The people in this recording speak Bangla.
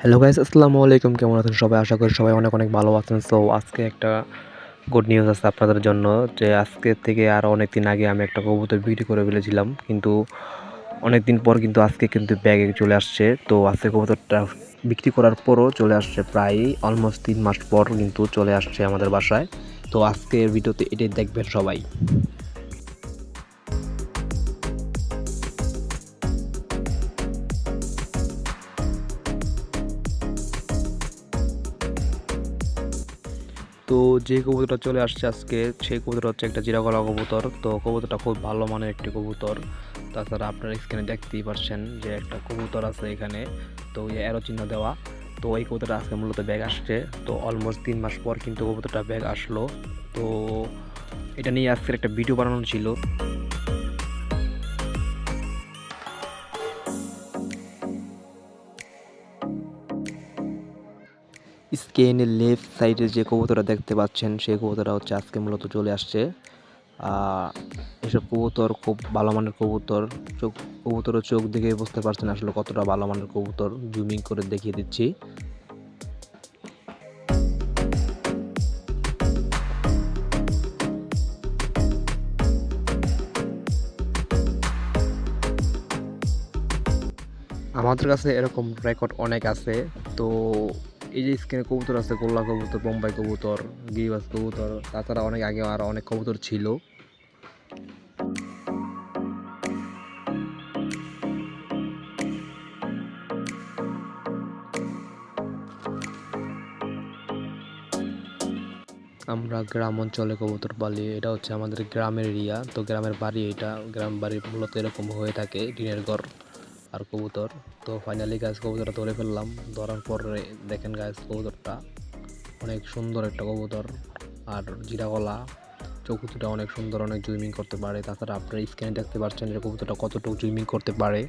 হ্যালো গাইস, আসসালামু আলাইকুম। কেমন আছেন সবাই? আশা করি সবাই অনেক অনেক ভালো আছেন। সো আজকে একটা গুড নিউজ আছে আপনাদের জন্য যে আজকে থেকে আরও অনেকদিন আগে আমি একটা কবুতর বিক্রি করে ফেলেছিলাম, কিন্তু অনেকদিন পর কিন্তু আজকে কিন্তু ব্যাগে চলে আসছে। তো আজকে কবুতরটা বিক্রি করার পরও চলে আসছে, প্রায় অলমোস্ট 3 মাস পর কিন্তু চলে আসছে আমাদের বাসায়। তো আজকের ভিডিওতে এটাই দেখবেন সবাই। তো যে কবুতরটা চলে আসছে আজকে, সেই কবুতরটা হচ্ছে একটা জিরাগলা কবুতর। তো কবুতরটা খুব ভালো মানের একটি কবুতর। তাছাড়া আপনারা স্ক্রিনে দেখতেই পাচ্ছেন যে একটা কবুতর আছে এখানে, তো এই অ্যারো চিহ্ন দেওয়া। তো এই কবুতরটা আজকে মূলত ব্যাগ আসছে। তো অলমোস্ট 3 মাস পর কিন্তু কবুতরটা ব্যাগ আসলো। তো এটা নিয়ে আজকের একটা ভিডিও বানানো ছিল। স্ক্রিনের লেফট সাইডে যে কবুতরটা দেখতে পাচ্ছেন, সেই কবুতরটা হচ্ছে আজকে মূলত চলে আসছে। এসব কবুতর খুব ভালো মানের কবুতর। কবুতরের চোখ দেখে বুঝতে পারছেন আসলে কতটা ভালো মানের কবুতর। জুমিং করে দেখিয়ে দিচ্ছি। আমাদের কাছে এরকম রেকর্ড অনেক আছে। তো এই যে স্ক্রিনে কবুতর আছে, গোল্লা কবুতর, বোম্বাই কবুতর, গিরিবাজ কবুতর, তাছাড়া অনেক আগে আর অনেক কবুতর ছিল। আমরা গ্রাম অঞ্চলে কবুতর পালি। এটা হচ্ছে আমাদের গ্রামের এরিয়া। তো গ্রামের বাড়ি, এটা গ্রাম বাড়ি মূলত এরকম হয়ে থাকে, টিনের ঘর আর কবুতর। তো ফাইনালি গাছ কবুতরটা ধরে ফেললাম। ধরার পরে দেখেন গাছ কবুতরটা অনেক সুন্দর একটা কবুতর, আর জিরা গলা, চকুচুটা অনেক সুন্দর, অনেক জুইমিং করতে পারে। তাছাড়া আপনারা স্ক্রিনে দেখতে পাচ্ছেন যে কবুতরটা কতটুকু জুইমিং করতে পারে।